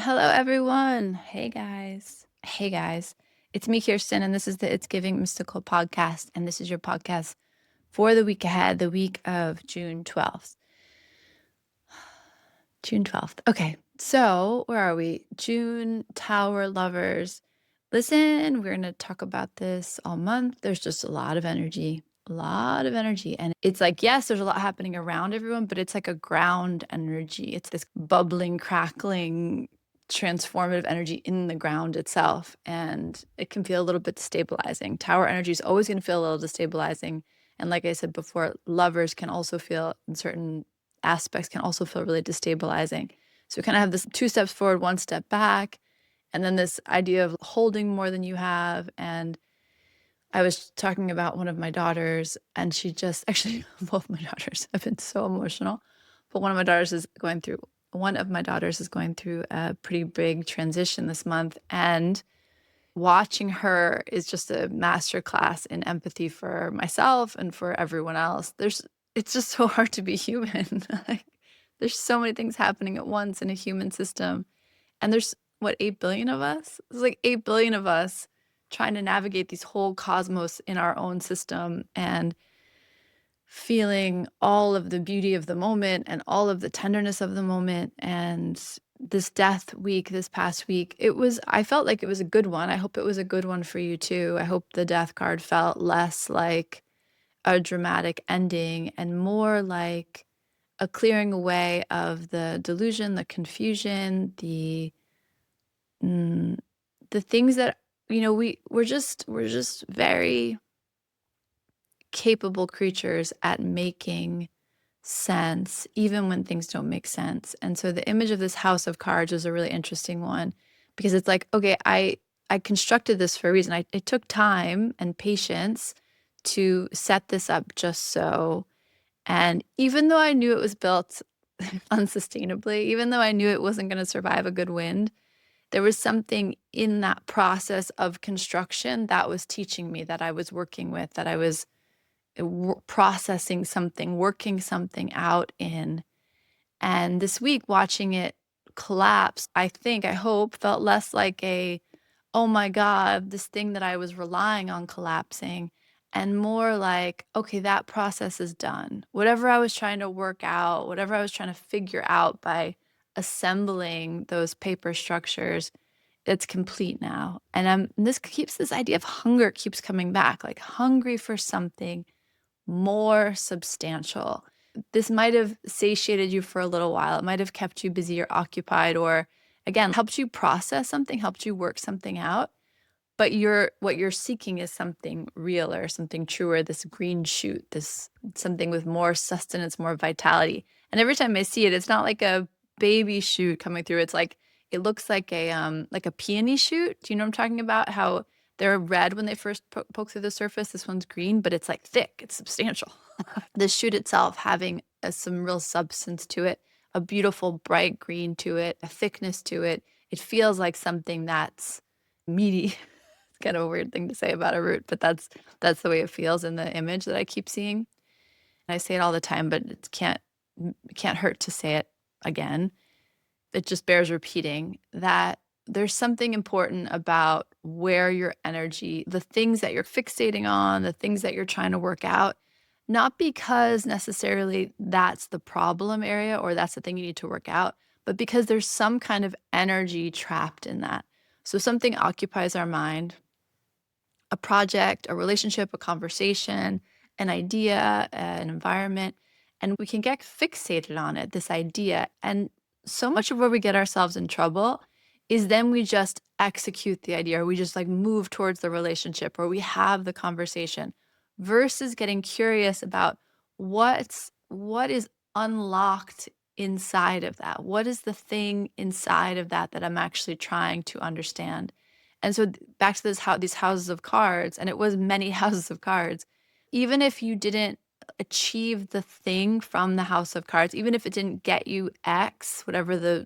Hello, everyone. Hey, guys. Hey, guys. It's me, Kirsten, and this is the It's Giving Mystical podcast. And this is your podcast for the week ahead, the week of June 12th. June 12th. Okay. So, where are we? June Tower lovers. Listen, we're going to talk about this all month. There's just a lot of energy, a lot of energy. And it's like, yes, there's a lot happening around everyone, but it's like a ground energy. It's this bubbling, crackling, transformative energy in the ground itself. And it can feel a little bit destabilizing. Tower energy is always going to feel a little destabilizing. And like I said before, lovers can also feel in certain aspects can also feel really destabilizing. So we kind of have this 2 steps forward, 1 step back, and then this idea of holding more than you have. And I was talking about one of my daughters, and she just actually both my daughters have been so emotional. But one of my daughters is going through a pretty big transition this month, and watching her is just a masterclass in empathy for myself and for everyone else. It's just so hard to be human. Like, there's so many things happening at once in a human system. And there's what, 8 billion of us? There's like 8 billion of us trying to navigate these whole cosmos in our own system and feeling all of the beauty of the moment and all of the tenderness of the moment. And this death week, this past week, I felt like it was a good one. I hope it was a good one for you too. I hope the death card felt less like a dramatic ending and more like a clearing away of the delusion, the confusion, mm, the things that, we're just very capable creatures at making sense, even when things don't make sense. And so the image of this house of cards is a really interesting one because it's like, okay, I constructed this for a reason. It took time and patience to set this up just so. And even though I knew it was built unsustainably, even though I knew it wasn't going to survive a good wind, there was something in that process of construction that was teaching me, that I was working with, that I was processing something, working something out in. And this week, watching it collapse, I hope, felt less like oh my God, this thing that I was relying on collapsing, and more like, okay, that process is done. Whatever I was trying to work out, whatever I was trying to figure out by assembling those paper structures, it's complete now. And this idea of hunger keeps coming back, like hungry for something more substantial. This might have satiated you for a little while. It might have kept you busy or occupied, or again, helped you process something, helped you work something out. But what you're seeking is something realer, something truer, this green shoot, this something with more sustenance, more vitality. And every time I see it, it's not like a baby shoot coming through. It's like it looks like a peony shoot. Do you know what I'm talking about? How they're red when they first poke through the surface. This one's green, but it's like thick. It's substantial. The shoot itself having some real substance to it, a beautiful bright green to it, a thickness to it. It feels like something that's meaty. It's kind of a weird thing to say about a root, but that's the way it feels in the image that I keep seeing. And I say it all the time, but it can't hurt to say it again. It just bears repeating that there's something important about where your energy, the things that you're fixating on, the things that you're trying to work out, not because necessarily that's the problem area or that's the thing you need to work out, but because there's some kind of energy trapped in that. So something occupies our mind, a project, a relationship, a conversation, an idea, an environment, and we can get fixated on it, this idea. And so much of where we get ourselves in trouble is then we just execute the idea, or we just like move towards the relationship, or we have the conversation versus getting curious about what is unlocked inside of that. What is the thing inside of that that I'm actually trying to understand? And so back to these houses of cards, and it was many houses of cards. Even if you didn't achieve the thing from the house of cards, even if it didn't get you X, whatever the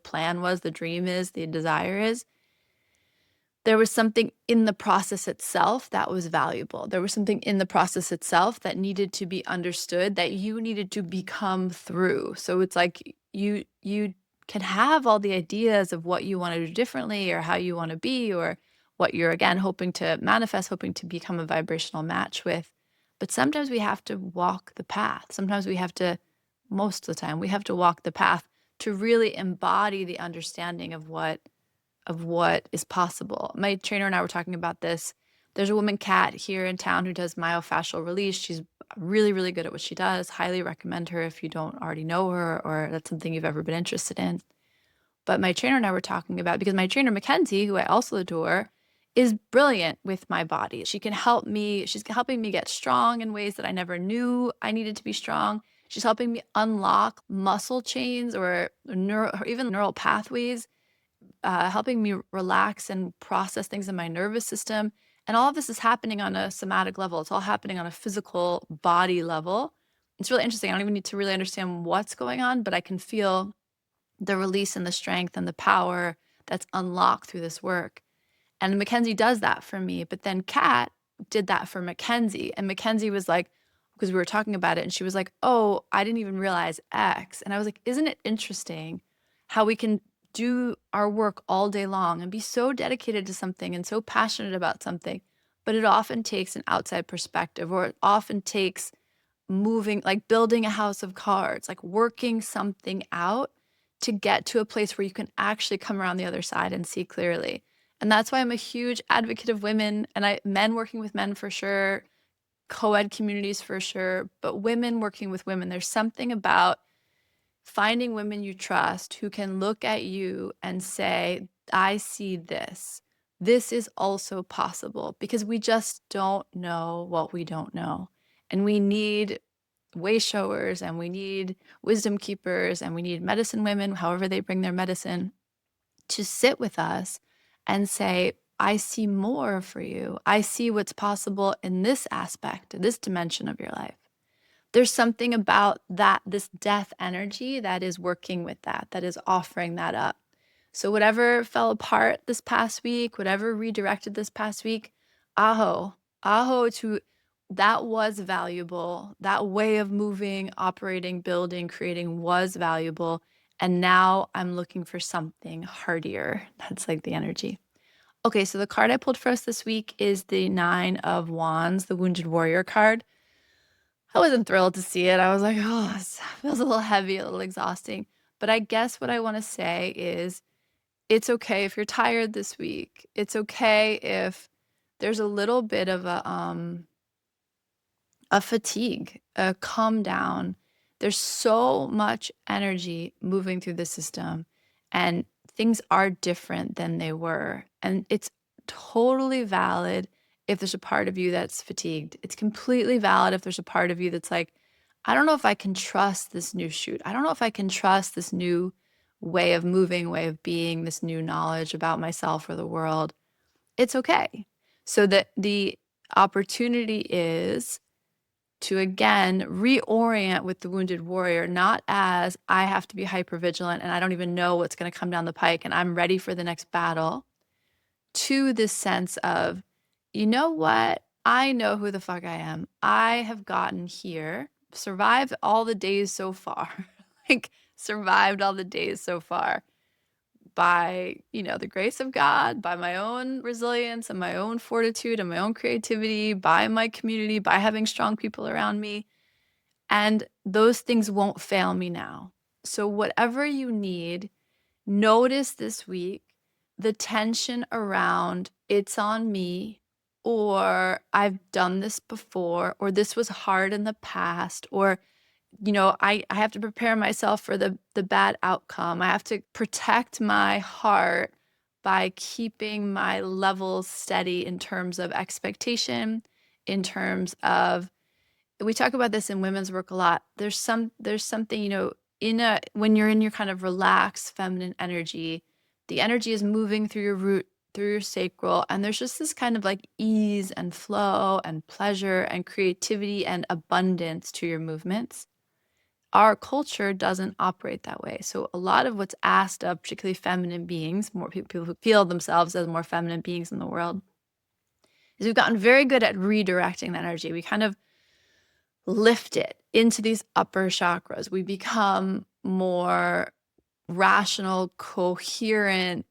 plan was, the dream is, the desire is, there was something in the process itself that was valuable. There was something in the process itself that needed to be understood, that you needed to become through. So it's like you can have all the ideas of what you want to do differently or how you want to be or what you're again hoping to manifest, hoping to become a vibrational match with. But sometimes we have to walk the path. Sometimes we have to, most of the time, we have to walk the path to really embody the understanding of what is possible. My trainer and I were talking about this. There's a woman, Kat, here in town who does myofascial release. She's really, really good at what she does. Highly recommend her if you don't already know her or that's something you've ever been interested in. But my trainer and I were talking about, because my trainer, Mackenzie, who I also adore, is brilliant with my body. She can help me. She's helping me get strong in ways that I never knew I needed to be strong. She's helping me unlock muscle chains or even neural pathways, helping me relax and process things in my nervous system. And all of this is happening on a somatic level. It's all happening on a physical body level. It's really interesting. I don't even need to really understand what's going on, but I can feel the release and the strength and the power that's unlocked through this work. And Mackenzie does that for me. But then Kat did that for Mackenzie. And Mackenzie was like, because we were talking about it, and she was like, oh, I didn't even realize X. And I was like, isn't it interesting how we can do our work all day long and be so dedicated to something and so passionate about something, but it often takes an outside perspective, or it often takes moving, like building a house of cards, like working something out to get to a place where you can actually come around the other side and see clearly. And that's why I'm a huge advocate of women and men working with men for sure, co-ed communities for sure, but women working with women. There's something about finding women you trust who can look at you and say, I see this. This is also possible, because we just don't know what we don't know. And we need way showers, and we need wisdom keepers, and we need medicine women, however they bring their medicine, to sit with us and say, I see more for you. I see what's possible in this aspect, this dimension of your life. There's something about that, this death energy that is working with that is offering that up. So whatever fell apart this past week, whatever redirected this past week, aho to that was valuable. That way of moving, operating, building, creating was valuable. And now I'm looking for something hardier. That's like the energy. Okay, so the card I pulled for us this week is the 9 of Wands, the Wounded Warrior card. I wasn't thrilled to see it. I was like, oh, this feels a little heavy, a little exhausting. But I guess what I want to say is it's okay if you're tired this week. It's okay if there's a little bit of a fatigue, a calm down. There's so much energy moving through the system, and things are different than they were. And it's totally valid if there's a part of you that's fatigued. It's completely valid if there's a part of you that's like, I don't know if I can trust this new shoot. I don't know if I can trust this new way of moving, way of being, this new knowledge about myself or the world. It's okay. So that the opportunity is to again reorient with the Wounded Warrior, not as I have to be hypervigilant and I don't even know what's going to come down the pike and I'm ready for the next battle, to this sense of, you know what? I know who the fuck I am. I have gotten here, survived all the days so far, like survived all the days so far by, the grace of God, by my own resilience and my own fortitude and my own creativity, by my community, by having strong people around me. And those things won't fail me now. So whatever you need, notice this week the tension around it's on me, or I've done this before, or this was hard in the past, or I have to prepare myself for the bad outcome. I have to protect my heart by keeping my levels steady in terms of expectation, in terms of, we talk about this in women's work a lot. There's something, when you're in your kind of relaxed feminine energy, the energy is moving through your root, through your sacral, and there's just this kind of like ease and flow and pleasure and creativity and abundance to your movements. Our culture doesn't operate that way. So a lot of what's asked of particularly feminine beings, more people who feel themselves as more feminine beings in the world, is we've gotten very good at redirecting that energy. We kind of lift it into these upper chakras. We become more rational, coherent,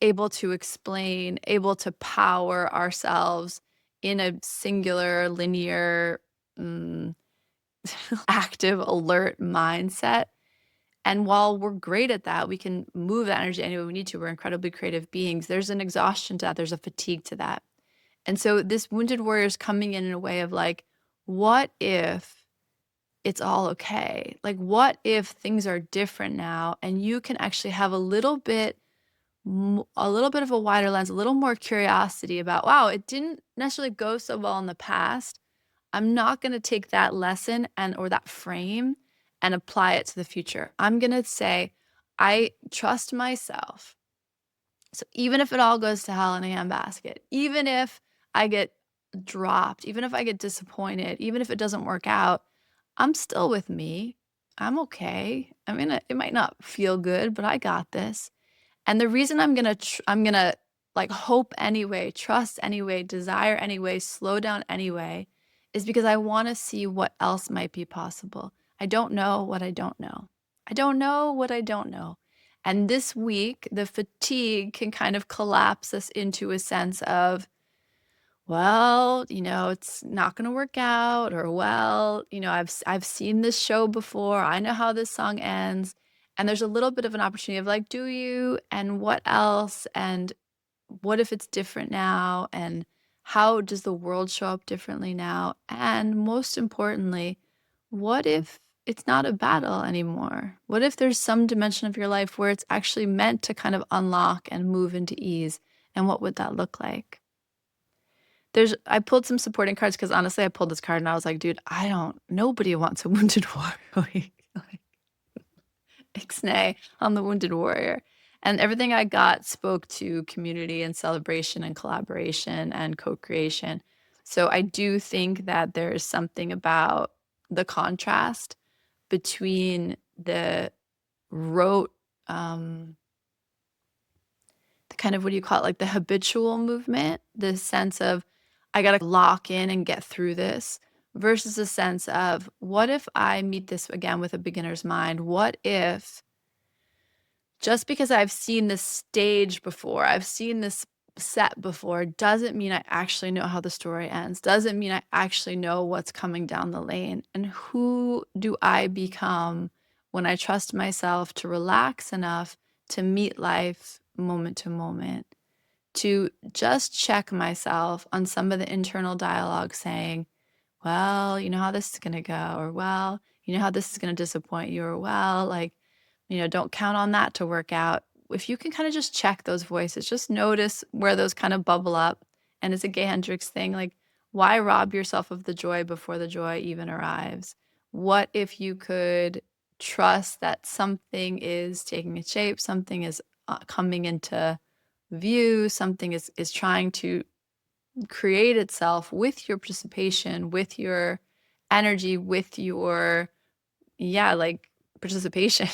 able to explain, able to power ourselves in a singular, linear, mm, active, alert mindset. And while we're great at that, we can move that energy any way we need to. We're incredibly creative beings. There's an exhaustion to that. There's a fatigue to that. And so this wounded warrior is coming in a way of like, what if it's all okay? Like, what if things are different now and you can actually have a little bit of a wider lens, a little more curiosity about, wow, it didn't necessarily go so well in the past. I'm not going to take that lesson or that frame and apply it to the future. I'm going to say, I trust myself. So even if it all goes to hell in a handbasket, even if I get dropped, even if I get disappointed, even if it doesn't work out, I'm still with me. I'm okay. I mean, it might not feel good, but I got this. And the reason I'm gonna like hope anyway, trust anyway, desire anyway, slow down anyway, is because I want to see what else might be possible. I don't know what I don't know. I don't know what I don't know. And this week, the fatigue can kind of collapse us into a sense of, well, it's not going to work out, or well, I've seen this show before. I know how this song ends. And there's a little bit of an opportunity of like, do you? And what else? And what if it's different now? And how does the world show up differently now? And most importantly, what if it's not a battle anymore? What if there's some dimension of your life where it's actually meant to kind of unlock and move into ease? And what would that look like? I pulled some supporting cards because honestly, I pulled this card and I was like, dude, nobody wants a wounded warrior. Like, ixnay on the wounded warrior. And everything I got spoke to community and celebration and collaboration and co-creation. So I do think that there's something about the contrast between the rote, the kind of, what do you call it, like the habitual movement, the sense of I got to lock in and get through this, versus a sense of what if I meet this again with a beginner's mind? What if just because I've seen this stage before, I've seen this set before, doesn't mean I actually know how the story ends, doesn't mean I actually know what's coming down the lane. And who do I become when I trust myself to relax enough to meet life moment to moment, to just check myself on some of the internal dialogue saying, well, you know how this is going to go, or well, you know how this is going to disappoint you, or well, like, don't count on that to work out. If you can kind of just check those voices, just notice where those kind of bubble up. And it's a Gay Hendricks thing, like, why rob yourself of the joy before the joy even arrives? What if you could trust that something is taking its shape, something is coming into view, something is trying to create itself with your participation, with your energy, with your, like, participation.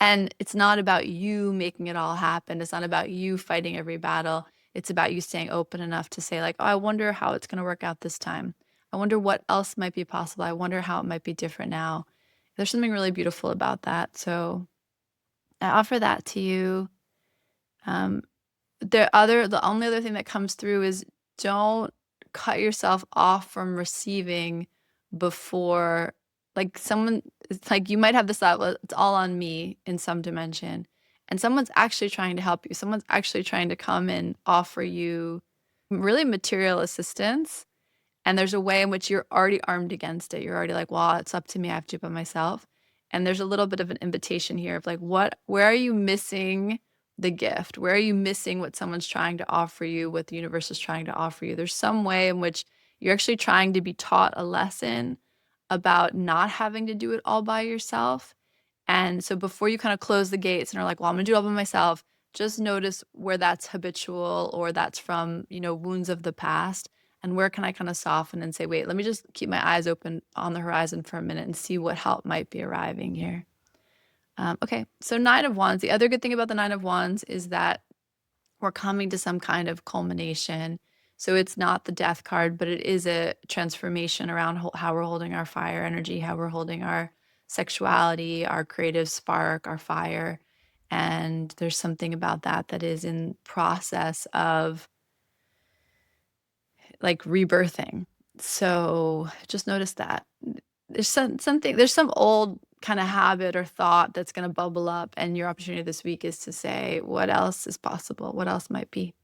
And it's not about you making it all happen. It's not about you fighting every battle. It's about you staying open enough to say, like, oh, I wonder how it's going to work out this time. I wonder what else might be possible. I wonder how it might be different now. There's something really beautiful about that. So I offer that to you. The only other thing that comes through is don't cut yourself off from receiving before, like, it's like you might have this thought, well, it's all on me in some dimension, and someone's actually trying to help you. Someone's actually trying to come and offer you really material assistance. And there's a way in which you're already armed against it. You're already like, well, it's up to me. I have to do it by myself. And there's a little bit of an invitation here of like, where are you missing the gift? Where are you missing what someone's trying to offer you, what the universe is trying to offer you? There's some way in which you're actually trying to be taught a lesson about not having to do it all by yourself. And so before you kind of close the gates and are like, well, I'm going to do it all by myself, just notice where that's habitual or that's from, wounds of the past. And where can I kind of soften and say, wait, let me just keep my eyes open on the horizon for a minute and see what help might be arriving here. Okay, so 9 of Wands. The other good thing about the 9 of Wands is that we're coming to some kind of culmination. So it's not the death card, but it is a transformation around how we're holding our fire energy, how we're holding our sexuality, our creative spark, our fire. And there's something about that that is in process of like rebirthing. So just notice that. There's some old kind of habit or thought that's going to bubble up, and your opportunity this week is to say, what else is possible? What else might be?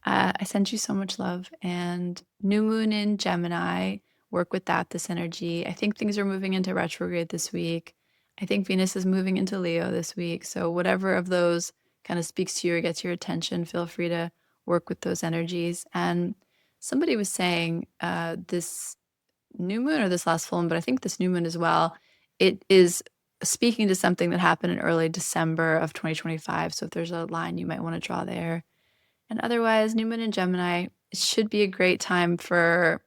I send you so much love, and new moon in Gemini, work with that, this energy. I think things are moving into retrograde this week. I think Venus is moving into Leo this week. So whatever of those kind of speaks to you or gets your attention, feel free to work with those energies. And somebody was saying this new moon or this last full moon, but I think this new moon as well, it is speaking to something that happened in early December of 2025. So if there's a line you might want to draw there. And otherwise, new moon in Gemini, it should be a great time for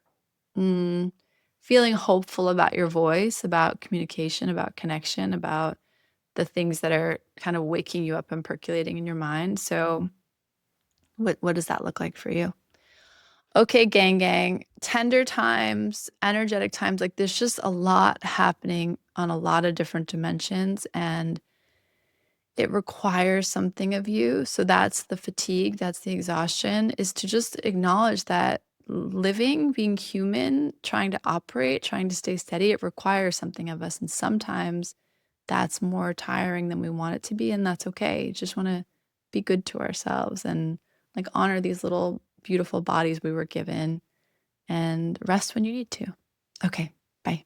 feeling hopeful about your voice, about communication, about connection, about the things that are kind of waking you up and percolating in your mind. So what does that look like for you? Okay, gang, tender times, energetic times, like there's just a lot happening on a lot of different dimensions, and it requires something of you. So that's the fatigue, that's the exhaustion, is to just acknowledge that living, being human, trying to operate, trying to stay steady, it requires something of us. And sometimes that's more tiring than we want it to be, and that's okay. Just want to be good to ourselves and like honor these little beautiful bodies we were given and rest when you need to. Okay, bye.